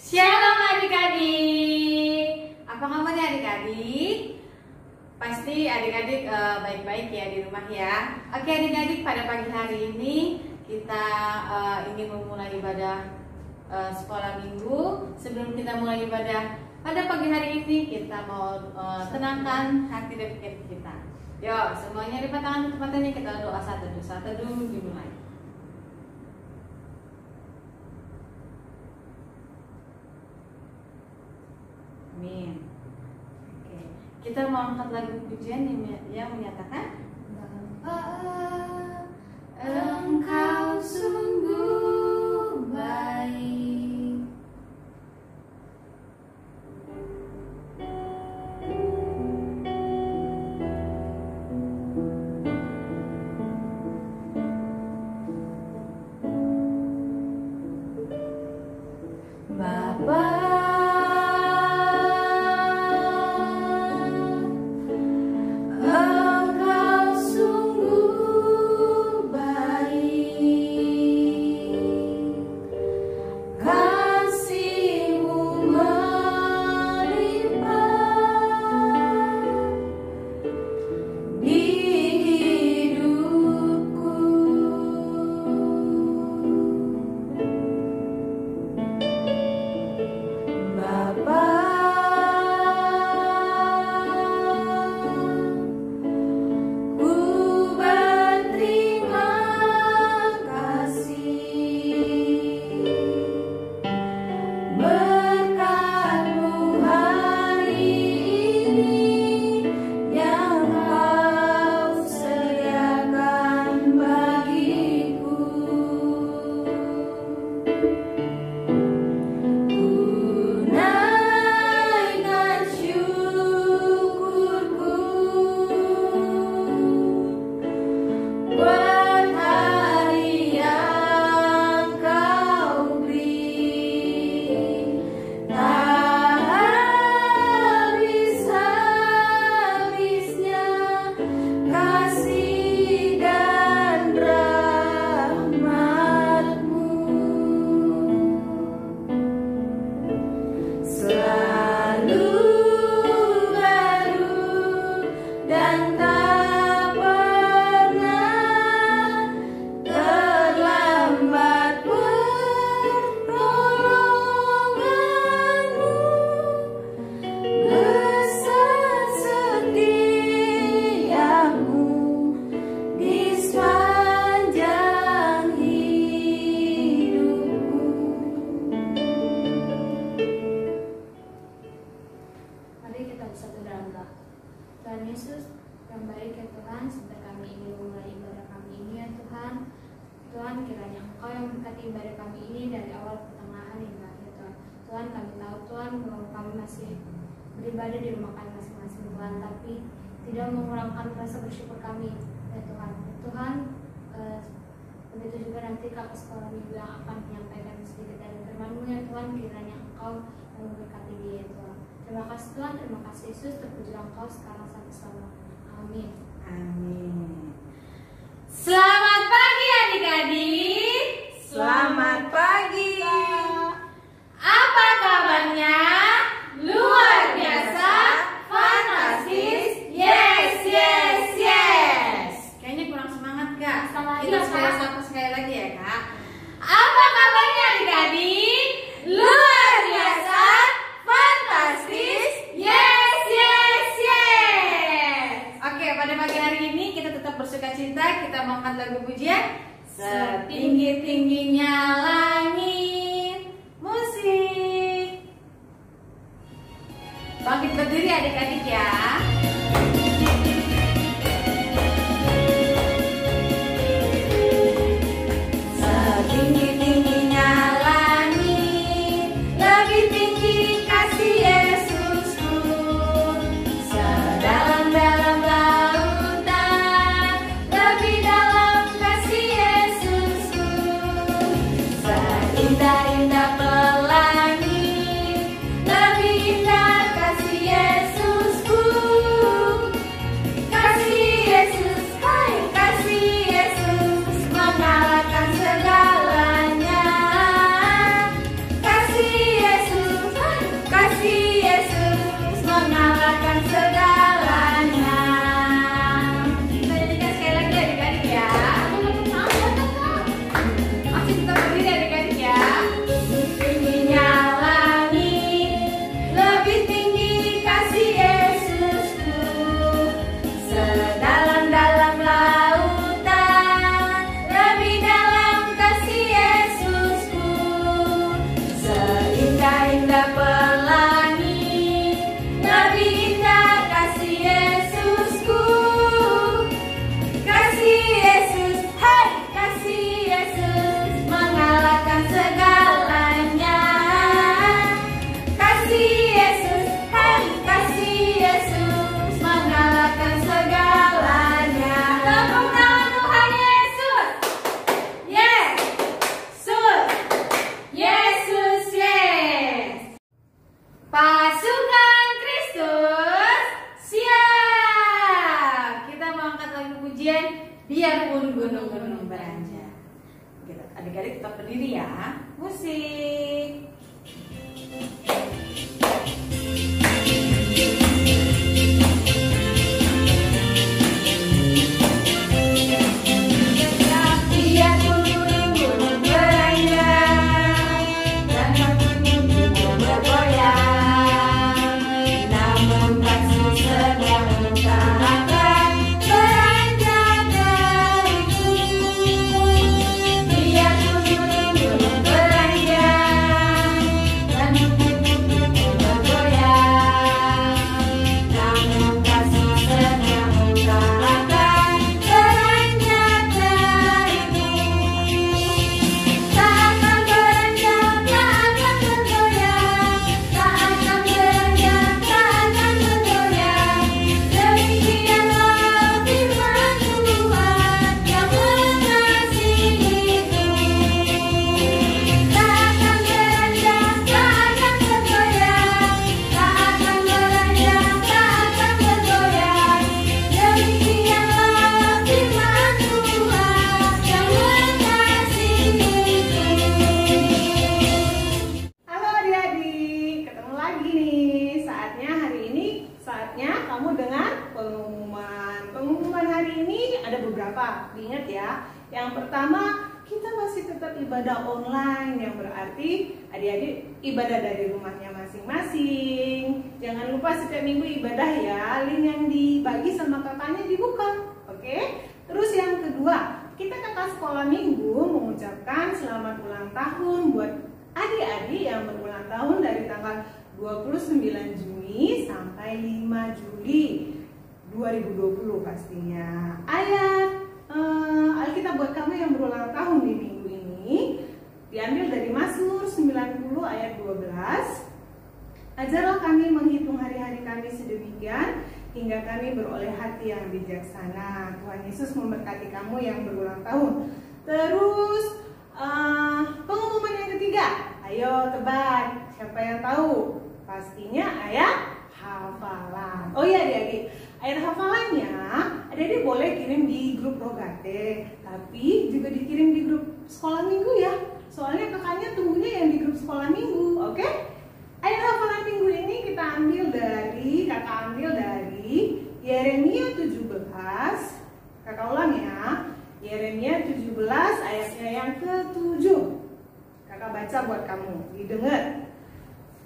Shalom adik-adik. Apa kabarnya adik-adik? Pasti adik-adik baik-baik ya di rumah ya. Oke adik-adik, pada pagi hari ini kita ingin memulai ibadah sekolah minggu. Sebelum kita mulai ibadah pada pagi hari ini, kita mau tenangkan hati dan pikiran kita. Yuk, semuanya lipat tangan ke tempatnya, kita doa saat teduh dimulai. Amin. Oke. Kita mau angkat lagu pujian yang menyatakan Bapa, Engkau sungguh baik. Bapa, Tuhan Yesus yang baik ya Tuhan, sebentar kami ingin memulai ibadah kami ini ya Tuhan. Tuhan, kiranya Engkau yang berkati ibadah kami ini dari awal pertengahan hingga akhir Tuhan. Tuhan, kami tahu Tuhan bahwa kami masih beribadah di rumah kami masing-masing Tuhan, tapi tidak mengurangkan rasa bersyukur kami ya Tuhan. Tuhan, begitu juga nanti kakak sekolah minggu yang akan menyampaikan sedikit dari firman-Mu ya Tuhan, kiranya Engkau yang memberkati dia ya Tuhan. Terima kasih Tuhan, terima kasih Yesus, terpujilah Engkau sekarang sampai selalu. Amin. Amin. Selamat pagi adik-adik. Selamat pagi. Apa kabarnya? Luar biasa, fantastis, yes. Kayaknya kurang semangat Kak. Kita sapa sekali lagi ya Kak. Apa kabarnya adik-adik? Luar biasa, fantastis, yes. Oke, pada pagi hari ini kita tetap bersuka cita. Kita mau angkat lagu pujian Setinggi-tingginya langit. Musik. Bangkit berdiri adik-adik ya. Setinggi-tingginya langit, lebih tinggi kasih Yesusku. Sedalam-dalam lautan, lebih dalam kasih Yesusku. Adik-adik tetap berdiri ya. Musik. Ingat ya, yang pertama kita masih tetap ibadah online, yang berarti adik-adik ibadah dari rumahnya masing-masing. Jangan lupa setiap minggu ibadah ya, link yang dibagi sama kakaknya dibuka. Oke? Terus yang kedua, kita kakak sekolah minggu mengucapkan selamat ulang tahun buat adik-adik yang berulang tahun dari tanggal 29 Juni sampai 5 Juli 2020 pastinya. Alkitab buat kamu yang berulang tahun di minggu ini diambil dari Mazmur 90 ayat 12. Ajarlah kami menghitung hari-hari kami sedemikian hingga kami beroleh hati yang bijaksana. Tuhan Yesus memberkati kamu yang berulang tahun. Terus pengumuman yang ketiga, ayo tebak, siapa yang tahu? Pastinya ayat hafalan. Oh iya adik-adik, ayat hafalannya adik-adik boleh kirim di grup Rogate, tapi juga dikirim di grup sekolah minggu ya. Soalnya kakaknya tunggunya yang di grup sekolah minggu, oke? Ayat hafalan minggu ini kakak ambil dari Yeremia 17. Kakak ulang ya, Yeremia 17 ayatnya yang ke-7. Kakak baca buat kamu, didengar.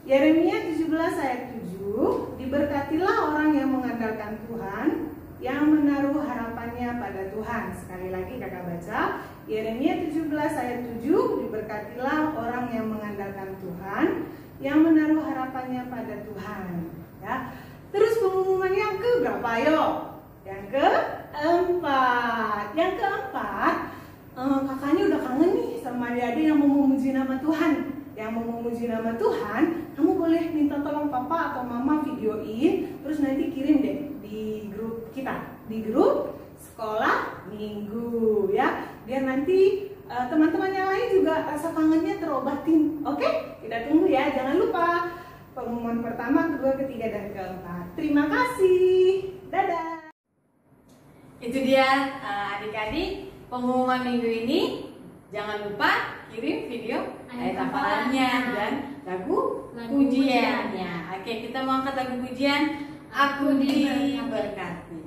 Yeremia 17 ayat 7, diberkatilah orang yang mengandalkan Tuhan, yang menaruh harapannya pada Tuhan. Sekali lagi kakak baca, Yeremia 17 ayat 7, diberkatilah orang yang mengandalkan Tuhan, yang menaruh harapannya pada Tuhan. Ya. Terus pengumuman yang ke berapa? Ayo. Yang keempat. Yang keempat, kakaknya udah kangen nih sama adik-adik yang mau memuji nama Tuhan. Yang mau memuji nama Tuhan, kamu boleh minta tolong papa atau mama videoin, terus nanti kirim deh di grup kita, di grup sekolah minggu ya, biar nanti teman-teman yang lain juga rasa kangennya terobatin. Oke? Kita tunggu ya, jangan lupa pengumuman pertama, kedua, ketiga, dan keempat. Terima kasih, dadah. Itu dia adik-adik pengumuman minggu ini. Jangan lupa kirim video ayat hafalannya dan lagu pujiannya. Oke, kita mau angkat lagu pujian Aku Diberkati.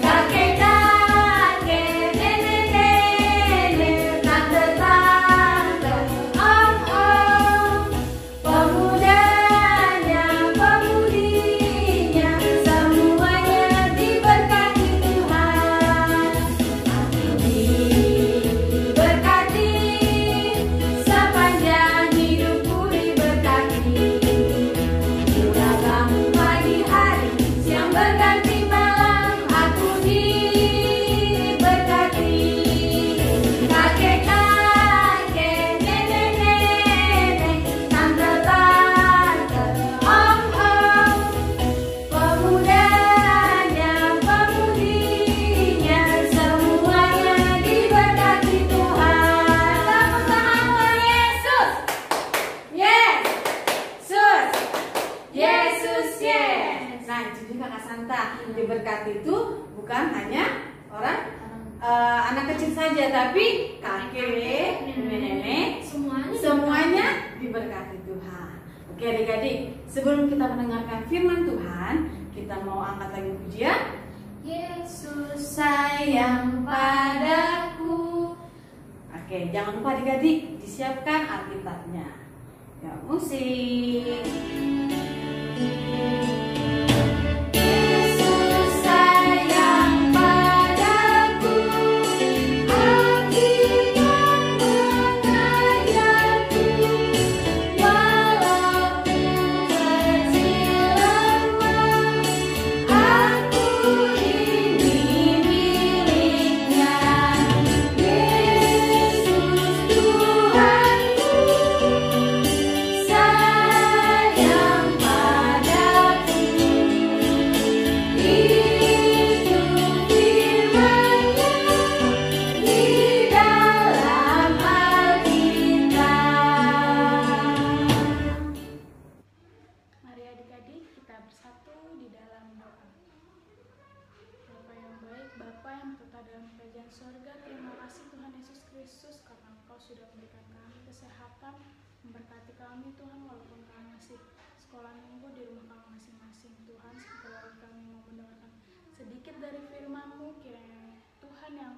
Kakek diberkati itu bukan hanya anak kecil saja, tapi kakek, nenek, semuanya diberkati Tuhan. Oke adik-adik, sebelum kita mendengarkan firman Tuhan, kita mau angkat lagi pujian. Yesus sayang padaku. Oke, jangan lupa adik-adik disiapkan Alkitabnya. Ya, musik. Sorga, terima kasih Tuhan Yesus Kristus karena Engkau sudah memberikan kami kesehatan, memberkati kami Tuhan, walaupun kami masih sekolah minggu di rumah kami masing-masing Tuhan. Setelah kami mau mendengarkan sedikit dari firman-Mu, kiranya Tuhan yang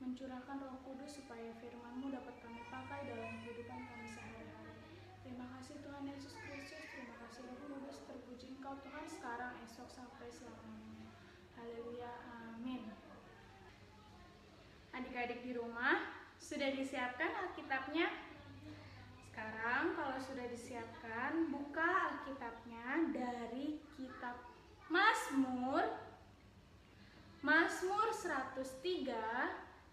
mencurahkan Roh Kudus supaya firman-Mu dapat kami pakai dalam kehidupan kami sehari-hari. Terima kasih Tuhan Yesus Kristus, terima kasih Roh Kudus, terpuji Engkau Tuhan sekarang, esok, sampai selamanya. Haleluya, amin. Adik-adik di rumah, sudah disiapkan Alkitabnya? Sekarang kalau sudah disiapkan, buka Alkitabnya dari kitab Mazmur 103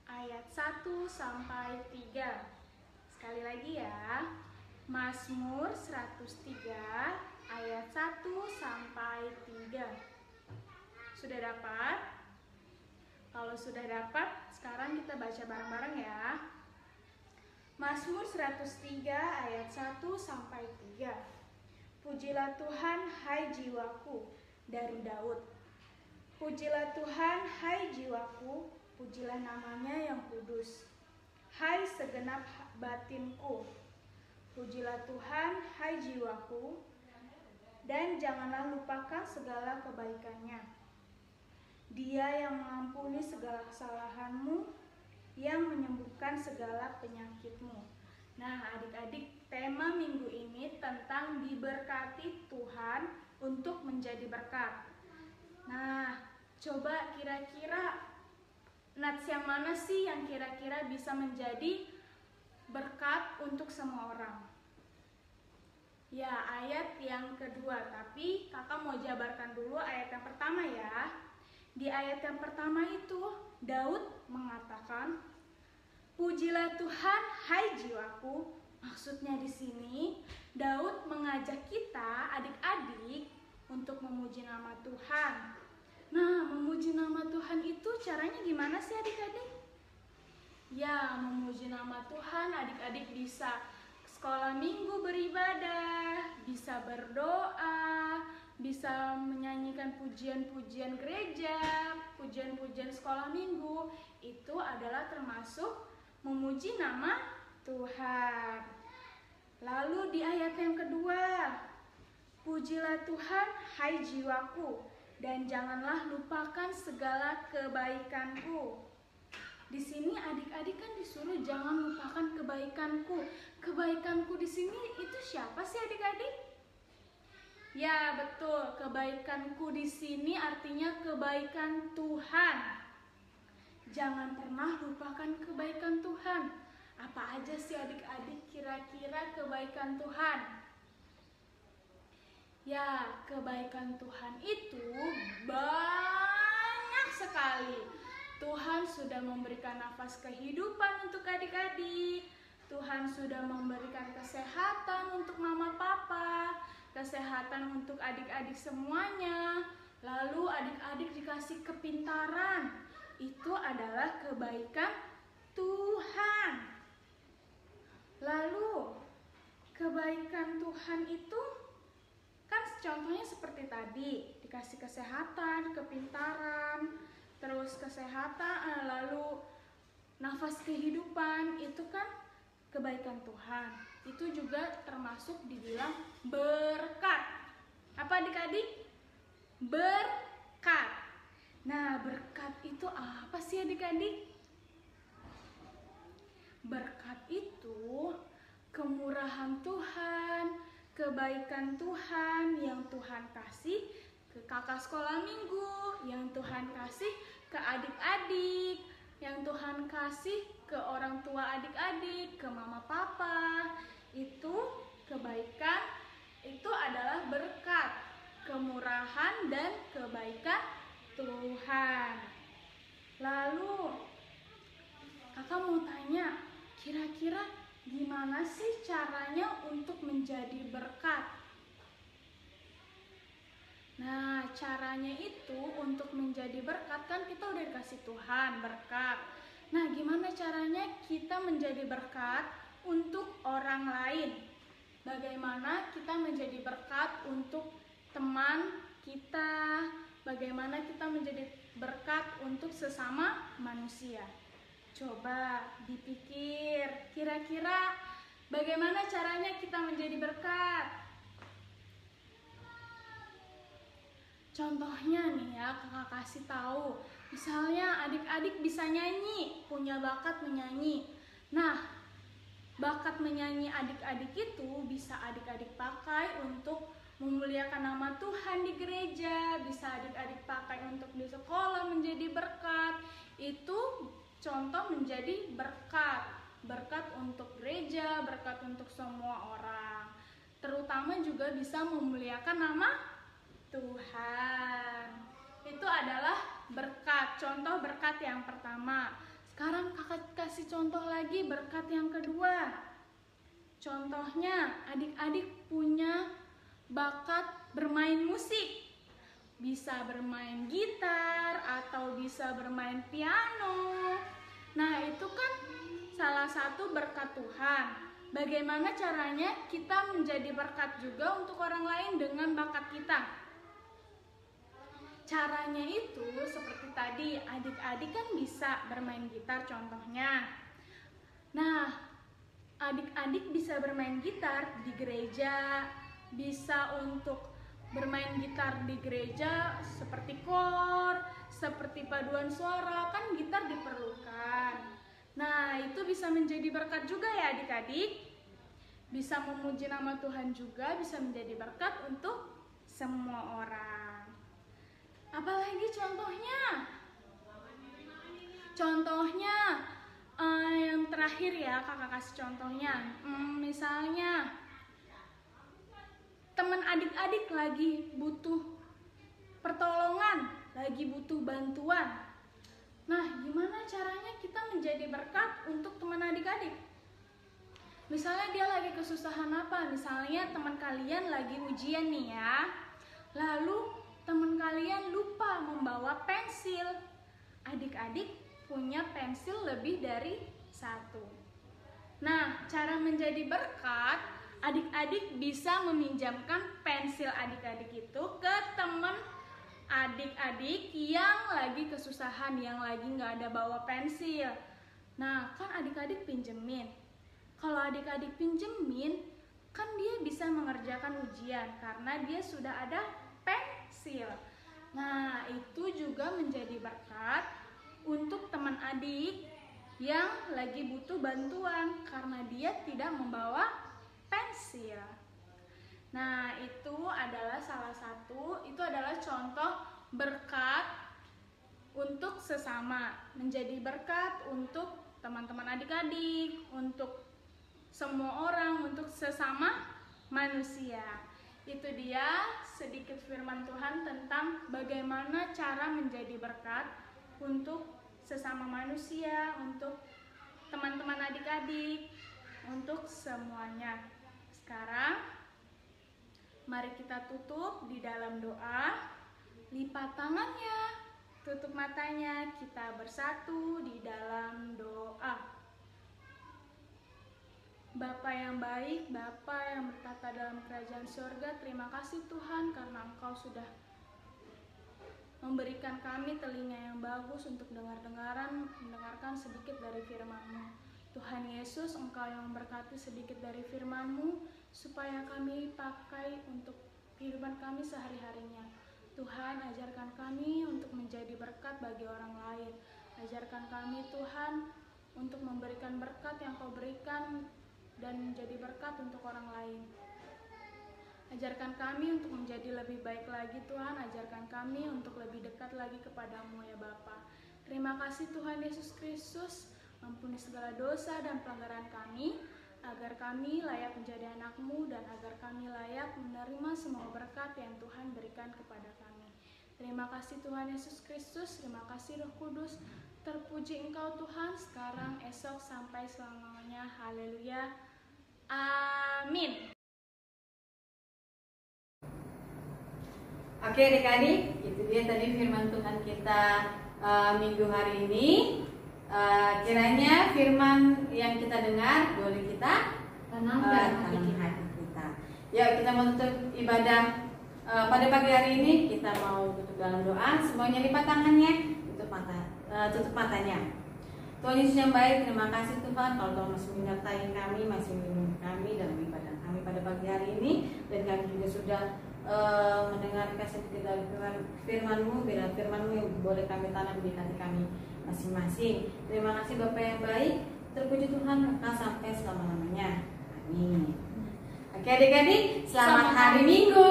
ayat 1 sampai 3. Sekali lagi ya. Mazmur 103 ayat 1 sampai 3. Sudah dapat? Kalau sudah dapat, sekarang kita baca bareng-bareng ya. Mazmur 103 ayat 1 sampai 3. Pujilah Tuhan, hai jiwaku, dari Daud. Pujilah Tuhan, hai jiwaku, pujilah namanya yang kudus. Hai segenap batinku, pujilah Tuhan, hai jiwaku, dan janganlah lupakan segala kebaikannya. Dia yang mengampuni segala kesalahanmu, yang menyembuhkan segala penyakitmu. Nah adik-adik, tema minggu ini tentang diberkati Tuhan untuk menjadi berkat. Nah coba kira-kira nats yang mana sih yang kira-kira bisa menjadi berkat untuk semua orang? Ya, ayat yang kedua, tapi kakak mau jabarkan dulu ayat yang pertama ya. Di ayat yang pertama itu, Daud mengatakan, pujilah Tuhan, hai jiwaku. Maksudnya di sini, Daud mengajak kita, adik-adik, untuk memuji nama Tuhan. Nah, memuji nama Tuhan itu caranya gimana sih adik-adik? Ya, memuji nama Tuhan, adik-adik bisa sekolah minggu beribadah, bisa berdoa, bisa menyanyikan pujian-pujian gereja, pujian-pujian sekolah minggu. Itu adalah termasuk memuji nama Tuhan. Lalu di ayat yang kedua, pujilah Tuhan, hai jiwaku, dan janganlah lupakan segala kebaikanku. Di sini adik-adik kan disuruh jangan lupakan kebaikanku. Kebaikanku di sini itu siapa sih adik-adik? Ya betul, kebaikanku di sini artinya kebaikan Tuhan. Jangan pernah lupakan kebaikan Tuhan. Apa aja sih adik-adik kira-kira kebaikan Tuhan? Ya, kebaikan Tuhan itu banyak sekali. Tuhan sudah memberikan nafas kehidupan untuk adik-adik. Tuhan sudah memberikan kesehatan untuk mama papa, kesehatan untuk adik-adik semuanya. Lalu adik-adik dikasih kepintaran. Itu adalah kebaikan Tuhan. Lalu kebaikan Tuhan itu kan contohnya seperti tadi, dikasih kesehatan, kepintaran, terus kesehatan, lalu nafas kehidupan, itu kan kebaikan Tuhan. Itu juga termasuk dibilang berkat. Apa adik-adik? Berkat. Nah, berkat itu apa sih adik-adik? Berkat itu kemurahan Tuhan, kebaikan Tuhan yang Tuhan kasih ke kakak sekolah minggu, yang Tuhan kasih ke adik-adik, yang Tuhan kasih ke orang tua adik-adik, ke mama papa. Itu kebaikan, itu adalah berkat, kemurahan dan kebaikan Tuhan. Lalu kakak mau tanya, kira-kira gimana sih caranya untuk menjadi berkat? Nah, caranya itu untuk menjadi berkat, kan kita udah dikasih Tuhan berkat. Nah, gimana caranya kita menjadi berkat untuk orang lain? Bagaimana kita menjadi berkat untuk teman kita? Bagaimana kita menjadi berkat untuk sesama manusia? Coba dipikir, kira-kira bagaimana caranya kita menjadi berkat? Contohnya nih ya, kakak kasih tahu. Misalnya adik-adik bisa nyanyi, punya bakat menyanyi. Nah, bakat menyanyi adik-adik itu bisa adik-adik pakai untuk memuliakan nama Tuhan di gereja, bisa adik-adik pakai untuk di sekolah menjadi berkat. Itu contoh menjadi berkat. Berkat untuk gereja, berkat untuk semua orang. Terutama juga bisa memuliakan nama Tuhan. Itu adalah berkat, contoh berkat yang pertama. Sekarang kakak kasih contoh lagi berkat yang kedua. Contohnya adik-adik punya bakat bermain musik. Bisa bermain gitar atau bisa bermain piano. Nah, itu kan salah satu berkat Tuhan. Bagaimana caranya kita menjadi berkat juga untuk orang lain dengan bakat kita? Caranya itu seperti tadi, adik-adik kan bisa bermain gitar contohnya. Nah, adik-adik bisa bermain gitar di gereja, bisa untuk bermain gitar di gereja seperti kor, seperti paduan suara, kan gitar diperlukan. Nah, itu bisa menjadi berkat juga ya adik-adik. Bisa memuji nama Tuhan juga, bisa menjadi berkat untuk semua orang. Apalagi contohnya? Contohnya yang terakhir ya, kakak kasih contohnya. Misalnya teman adik-adik lagi butuh pertolongan, lagi butuh bantuan. Nah, gimana caranya kita menjadi berkat untuk teman adik-adik? Misalnya dia lagi kesusahan apa? Misalnya teman kalian lagi ujian nih ya. Lalu teman kalian lupa membawa pensil. Adik-adik punya pensil lebih dari satu. Nah, cara menjadi berkat, adik-adik bisa meminjamkan pensil adik-adik itu ke teman adik-adik yang lagi kesusahan, yang lagi nggak ada bawa pensil. Nah, kan adik-adik pinjemin. Kalau adik-adik pinjemin, kan dia bisa mengerjakan ujian karena dia sudah ada pensil. Nah, itu juga menjadi berkat untuk teman adik yang lagi butuh bantuan karena dia tidak membawa pensil. Nah, itu adalah salah satu, itu adalah contoh berkat untuk sesama, menjadi berkat untuk teman-teman adik-adik, untuk semua orang, untuk sesama manusia. Itu dia sedikit firman Tuhan tentang bagaimana cara menjadi berkat untuk sesama manusia, untuk teman-teman adik-adik, untuk semuanya. Sekarang mari kita tutup di dalam doa. Lipat tangannya, tutup matanya, kita bersatu di dalam doa. Bapa yang baik, Bapa yang bertata dalam kerajaan surga, terima kasih Tuhan karena Engkau sudah memberikan kami telinga yang bagus untuk mendengarkan sedikit dari firman-Mu. Tuhan Yesus, Engkau yang memberkati sedikit dari firman-Mu, supaya kami pakai untuk kehidupan kami sehari-harinya. Tuhan, ajarkan kami untuk menjadi berkat bagi orang lain. Ajarkan kami Tuhan untuk memberikan berkat yang Kau berikan dan menjadi berkat untuk orang lain. Ajarkan kami untuk menjadi lebih baik lagi Tuhan. Ajarkan kami untuk lebih dekat lagi kepadamu ya Bapa. Terima kasih Tuhan Yesus Kristus, ampuni segala dosa dan pelanggaran kami, agar kami layak menjadi anak-Mu dan agar kami layak menerima semua berkat yang Tuhan berikan kepada kami. Terima kasih Tuhan Yesus Kristus, terima kasih Roh Kudus. Terpuji Engkau Tuhan, sekarang, esok, sampai selamanya. Haleluya. Amin. Oke adik-adik, itu dia tadi firman Tuhan kita minggu hari ini. Kiranya firman yang kita dengar boleh kita tanam di hati kita. Ya, kita mau tutup ibadah pada pagi hari ini. Kita mau tutup dalam doa. Semuanya lipat tangannya, tutup matanya. Tuhan Yesus yang baik, terima kasih Tuhan kalau Tuhan masih menyertai kami, masih melindungi kami dalam ibadah kami pada pagi hari ini. Dan kami juga sudah mendengarkan sedikit dari firman-Mu. Bila firman-Mu yang boleh kami tanam di hati kami masing-masing. Terima kasih Bapak yang baik. Terpuji Tuhan sampai selama-lamanya. Amin. Oke adik-adik, selamat hari Minggu.